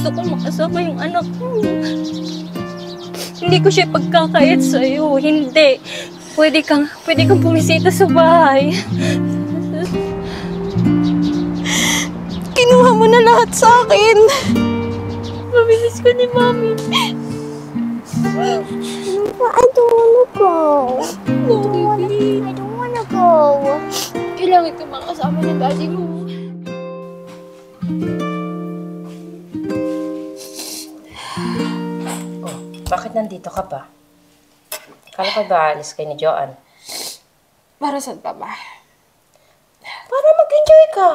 gusto ko makasama yung anak ko. Hindi ko siya pagkakayat sa'yo. Hindi. Pwede kang bumisita sa bahay. Kinuha mo na lahat sa akin. Mabilis ko ni Mami. I don't wanna go. No, baby. I don't wanna go. Kailangan ka makasama ng daddy mo. Oh, bakit nandito ka pa? Kala ko ba alis kayo ni Joanne? Para saan pa ba? Para mag-enjoy ka.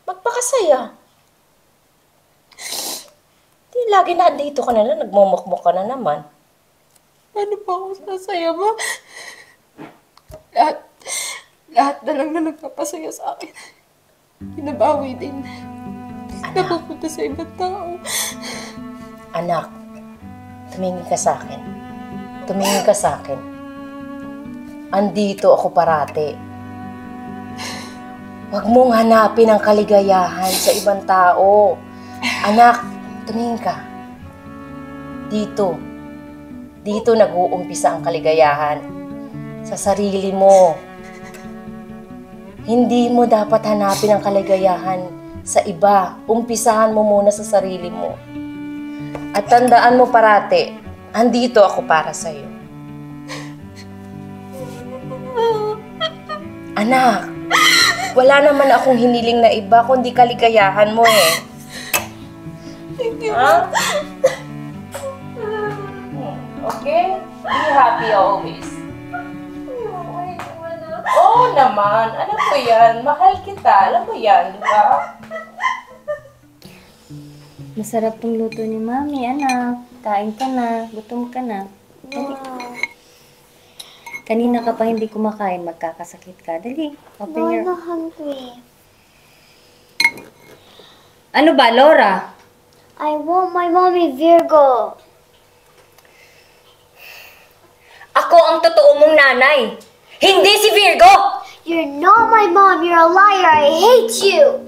Magpakasaya. Di lagi na dito ka na lang, nagmumukmuk ka na naman. Paano pa ako sasaya, ma? Lahat na lang na nagpapasaya sa akin. Pinabawi din. Napupunta sa ibang tao. Anak, tumingin ka sa akin. Tumingin ka sa akin. Andito ako parati. Huwag mong hanapin ang kaligayahan sa ibang tao. Anak, tumingin ka. Dito. Dito nag-uumpisa ang kaligayahan. Sa sarili mo. Hindi mo dapat hanapin ang kaligayahan sa iba. Umpisahan mo muna sa sarili mo. At tandaan mo parati, andito ako para sa'yo. Anak, wala naman akong hiniling na iba kundi kaligayahan mo eh. Thank you, Ha? Okay? Be happy always. Oo naman. Alam ko yan. Mahal kita. Alam mo yan, di ba? Masarap tong luto ni Mami, anak. Kain ka na. Gutom ka na. Dali. Kanina ka pa hindi kumakain, magkakasakit ka. Dali. Open I'm your... not hungry. Ano ba, Laura? I want my mommy Virgo. Ako ang totoo mong nanay. Hindi si Virgo! You're not my mom. You're a liar. I hate you.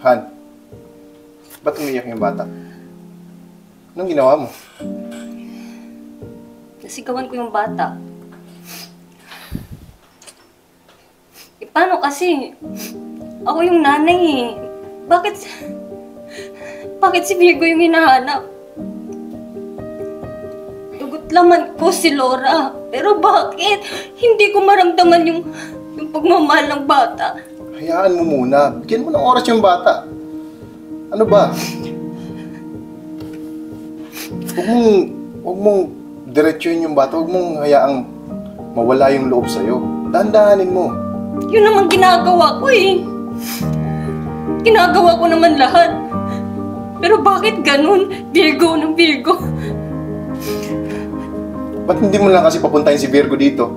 Han, ba't umiyak yung bata? Anong ginawa mo? Nasigawan ko yung bata. Eh, paano kasi? Ako yung nanay eh. Bakit si Virgo yung hinahanap? Dugot laman ko si Laura. Pero bakit? Hindi ko maramdaman yung pagmamahal ng bata. Hayaan mo muna. Bigyan mo ng oras yung bata. Ano ba? Huwag mong diretsuhin yung bata. Huwag mong hayaang mawala yung loob sa'yo. Dahan-dahanin mo. Yun naman ginagawa ko eh. Ginagawa ko naman lahat. Pero bakit ganun? Virgo ng Virgo. Ba't hindi mo lang kasi papuntahin si Virgo dito?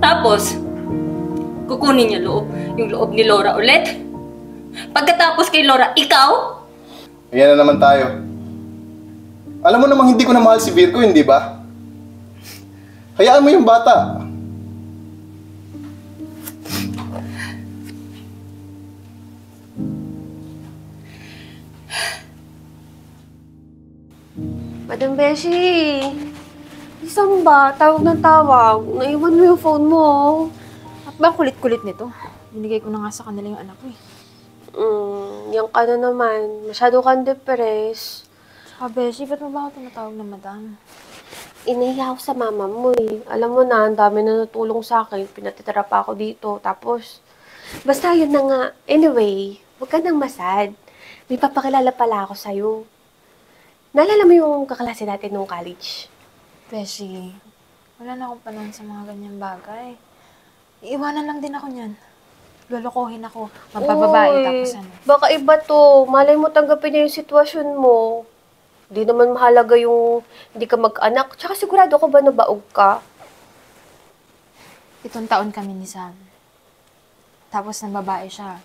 Tapos, kukunin niya yung loob ni Laura ulit. Pagkatapos kay Laura, ikaw? Ayan na naman tayo. Alam mo namang hindi ko na mahal si Virgo, hindi ba? Hayaan mo yung bata. Madam Beshi, isang ba? Tawag ng tawag. Naiwan mo yung phone mo. At ba kulit-kulit nito? Binigay ko na nga sa kanila yung anak ko eh. Yung ka na naman. Masyado kang depressed. Tsaka Beshi, ba't mo ba ako tinatawag na madam? Inahiya ako sa mama mo eh. Alam mo na, ang dami na natulong sa akin. Pinatitira pa ako dito. Tapos, basta yun na nga. Anyway, huwag ka nang masad. May papakilala pala ako sa'yo. Naalala mo yung kaklase natin nung college? Beshi, wala na akong panahon sa mga ganyang bagay. Iiwanan lang din ako niyan. Lolokohin ako. Magbababae tapos ano. Baka iba to. Malay mo tanggapin niya yung sitwasyon mo. Hindi naman mahalaga yung hindi ka mag-anak. Tsaka sigurado ko ba nabaog ka? 7 taon kami ni Sam. Tapos nang babae siya,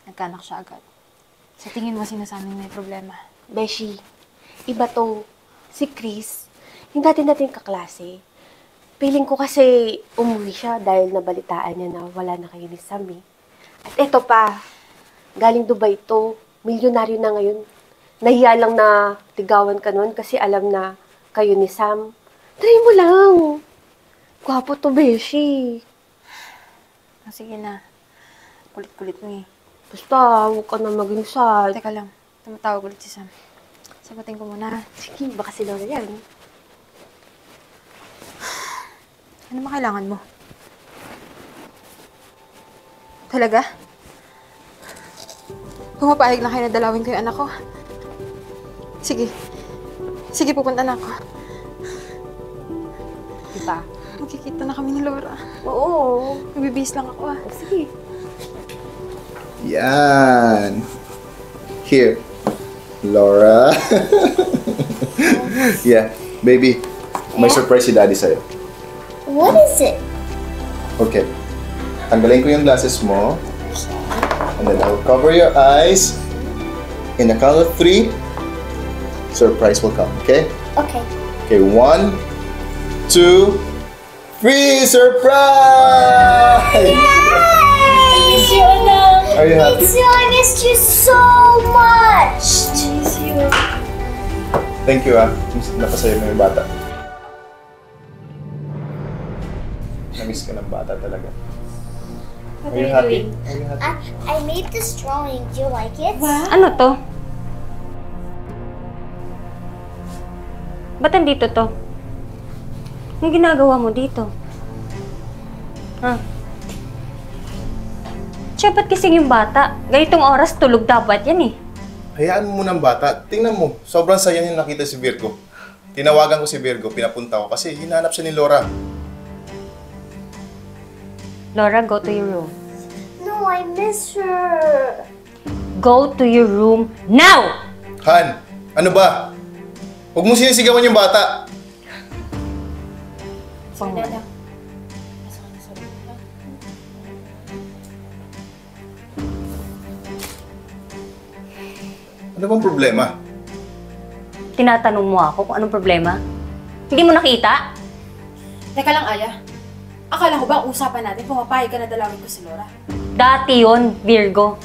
nagkanak siya agad. Sa tingin mo sinasabing may problema. Beshi, iba to. Si Chris, yung dati natin kaklase. Feeling ko kasi umuwi siya dahil nabalitaan niya na wala na kayo ni Sam eh. At eto pa, galing Dubai to, milyonaryo na ngayon. Nahiya lang na ligawan ka nun kasi alam na kayo ni Sam. Try mo lang. Gwapo to, Beshi. Oh, sige na. Kulit-kulit mo eh. Basta, huwag ka na maging sad. Teka lang. Tumatawag ulit si Sam. Sagutin ko muna. Sige, baka si Laura yan. Ano ba kailangan mo? Talaga? Pumapayag lang kayo na dalawin ko yung anak ko. Sige. Sige, pupunta na ako. Diba? Magkikita na kami ni Laura. Oo. Nagbibihis lang ako ah. Sige. Yan. Here. Laura. Yeah, baby. May surprise si Daddy sa'yo. What is it? Okay. Tanggalin ko yung glasses mo. And then I'll cover your eyes. In the count of 3, surprise will come, okay? Okay. Okay, 1, 2, 3, surprise! Miss you, Anna. Are you happy? Miss you, I missed you so much. Miss you. Thank you, Napasaya mo yung bata. Namiss ka ng bata talaga. Are you happy? Are you happy? I made this drawing. Do you like it? Ano to? Ba't nandito to? Anong ginagawa mo dito? Ha? Siya, ba't kising yung bata? Ganitong oras, tulog dapat yan eh. Hayaan mo ng bata. Tingnan mo, sobrang saya niya nakita si Virgo. Tinawagan ko si Virgo, pinapunta ko kasi hinanap siya ni Laura. Laura, go to your room. No, I miss her. Go to your room now! Han, ano ba? Huwag mo sinisigawan yung bata. Ano bang problema? Tinatanong mo ako kung anong problema? Hindi mo nakita? Teka lang, Aya. Akala ko ba ang usapan natin pumapayag ka na dalawin ko si Laura? Dati yon, Virgo.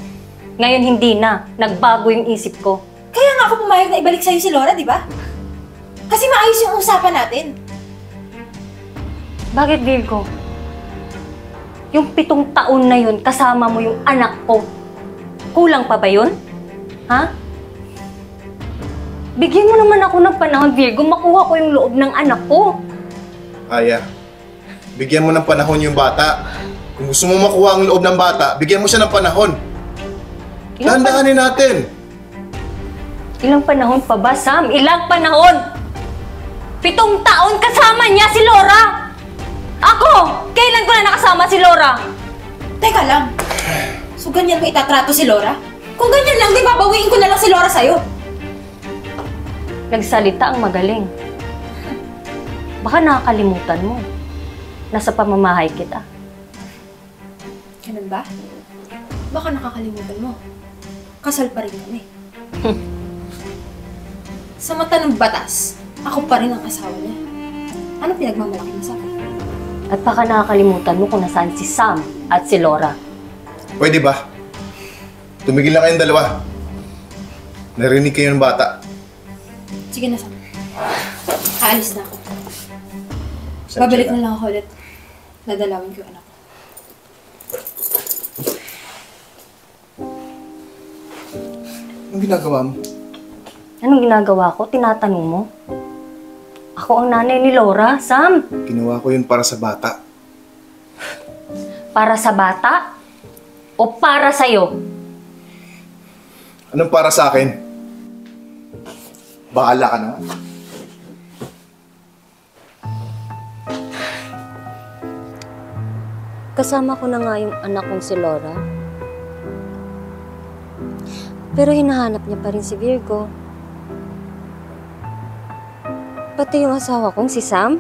Ngayon hindi na. Nagbago yung isip ko. Kaya nga ako pumayag na ibalik sa'yo si Laura, di ba? Kasi maayos yung usapan natin. Bakit, Virgo? Yung 7 taon na yun, kasama mo yung anak ko. Kulang pa ba yun? Ha? Bigyan mo naman ako ng panahon, Virgo. Makuha ko yung loob ng anak ko. Aya, bigyan mo ng panahon yung bata. Kung gusto mo makuha ang loob ng bata, bigyan mo siya ng panahon. Dahan-dahanin natin. Ilang panahon pa ba, Sam? Ilang panahon? 7 taon kasama niya si Laura! Ako! Kailan ko na nakasama si Laura? Teka lang. So ganyan mo itatrato si Laura? Kung ganyan lang, di babawiin ko na lang si Laura sa'yo. Nagsalita ang magaling. Baka nakakalimutan mo. Nasa pamamahay kita. Ganun ba? Baka nakakalimutan mo. Kasal pa rin kami. Sa mata ng batas, ako pa rin ang asawa niya. Anong pinagmamalaki mo sa akin? At baka nakakalimutan mo kung nasaan si Sam at si Laura. Pwede ba? Tumigil na kayong dalawa. Narinig kayo ng bata. Sige na, Sam. Aalis na ako. Babalik na lang ako ulit. Nadalawin ko yung anak ko. Anong ginagawa mo? Anong ginagawa ko? Tinatanong mo? Ako ang nanay ni Laura, Sam. Ginawa ko yun para sa bata. Para sa bata? O para sa'yo? Anong para sa akin? Bahala ka na. Kasama ko na nga yung anak kong si Laura. Pero hinahanap niya pa rin si Virgo. Pati yung asawa kong si Sam.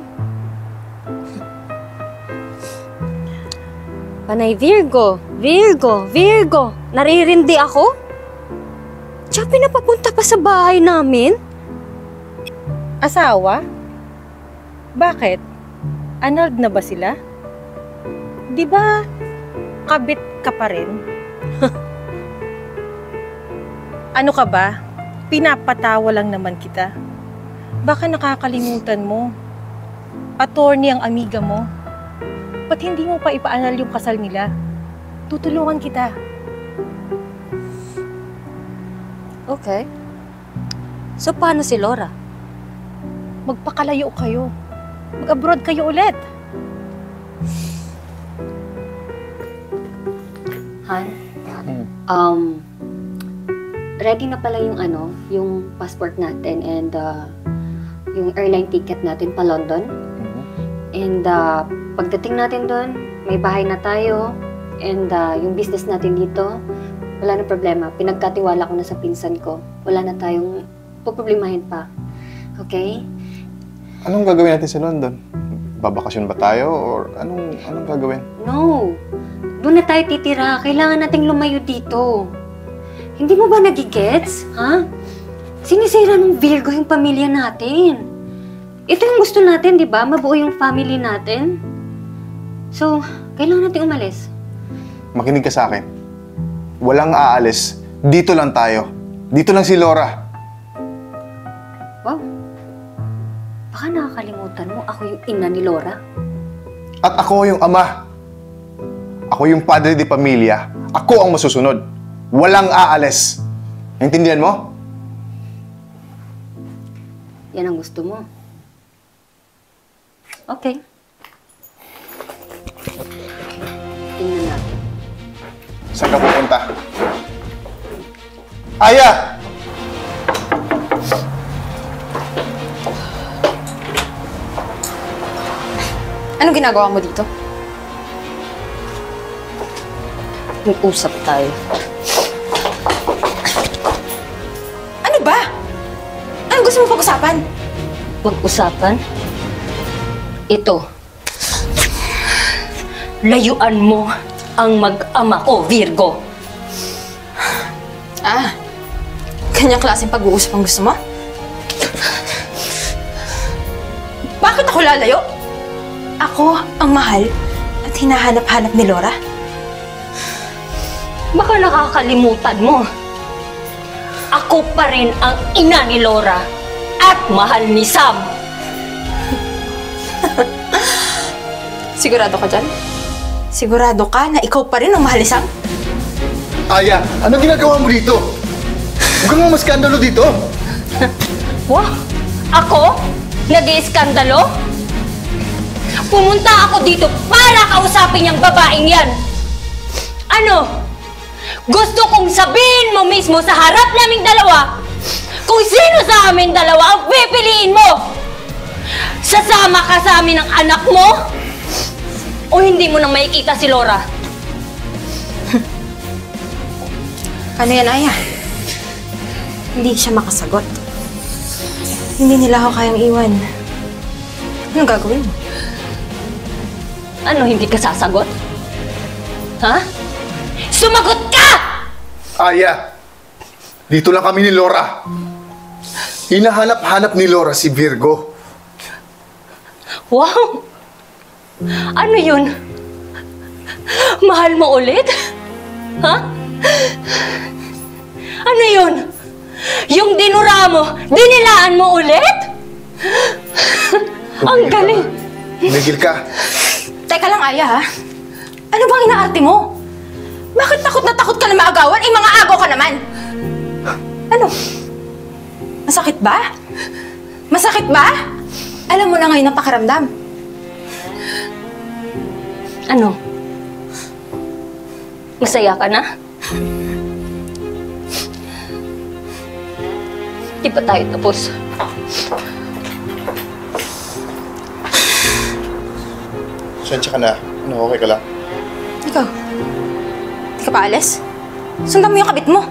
Panay Virgo, Virgo, Virgo. Naririndi ako? Tsaka pinapapunta pa sa bahay namin? Asawa? Bakit? Annulled na ba sila? Di ba kabit ka pa rin? Ano ka ba? Pinapatawa lang naman kita. Baka nakakalimutan mo. Attorney ang amiga mo. Ba't hindi mo pa ipaanal yung kasal nila? Tutulungan kita. Okay. So, paano si Laura? Magpakalayo kayo. Mag-abroad kayo ulit. Han, ready na pala yung yung passport natin and yung airline ticket natin pa London. And pagdating natin doon, may bahay na tayo and yung business natin dito, wala na problema. Pinagkatiwala ko na sa pinsan ko. Wala na tayong poproblemahin pa. Okay? Anong gagawin natin sa London? Babakasyon ba tayo or anong gagawin? No. Doon na tayo titira. Kailangan nating lumayo dito. Hindi mo ba nagigets? Ha? Sinisira ng Virgo yung pamilya natin. Ito yung gusto natin, di ba? Mabuo yung family natin. So, kailangan natin umalis. Makinig ka sa akin. Walang aalis. Dito lang tayo. Dito lang si Laura. Wow. Baka nakakalimutan mo, ako yung ina ni Laura. At ako yung ama. Ako yung padre de pamilya. Ako ang masusunod. Walang aalis. Naintindihan mo? Yan ang gusto mo. Okay. Tingnan natin. Saan ka pupunta? Aya! Anong ginagawa mo dito? Mag-usap tayo. Ano ba? Anong gusto mo pag-usapan? Mag-usapan? Ito. Layuan mo ang mag-ama ko, Virgo. Ganyang klaseng pag-uusap ang gusto mo? Bakit ako lalayo? Ako ang mahal at hinahanap-hanap ni Laura. Baka nakakalimutan mo. Ako pa rin ang ina ni Laura at mahal ni Sam. Sigurado ka dyan? Sigurado ka na ikaw pa rin ang mahal ni Sam? Aya, ano ginagawa mo dito? Huwag kang maskandalo dito. Wow! Ako? Nag-iiskandalo? Pumunta ako dito para kausapin yung babaeng yan. Ano? Gusto kong sabihin mo mismo sa harap naming dalawa kung sino sa amin dalawa ang pipiliin mo. Sasama ka sa amin ng anak mo? O hindi mo nang makikita si Laura? Ano yan, Aya? Hindi siya makasagot. Hindi nila ako kayang iwan. Anong gagawin mo? Ano, hindi ka sasagot? Ha? Sumagot ka! Aya, dito lang kami ni Laura. Hinahanap-hanap ni Laura si Virgo. Wow! Ano yun? Mahal mo ulit? Ha? Ano yun? Yung dinura mo, dinilaan mo ulit? Ang galing! Tumigil ka. Teka lang, Aya, ha? Ano bang inaarte mo? Bakit takot na takot ka na maagawan? Mga agaw ka naman! Ano? Masakit ba? Masakit ba? Alam mo na ngayon ang pakiramdam. Ano? Masaya ka na? Di pa tayo tapos. Sensya ka na. Ano, okay ka lang? Ikaw, di ka pa alis? Sundan mo yung kabit mo.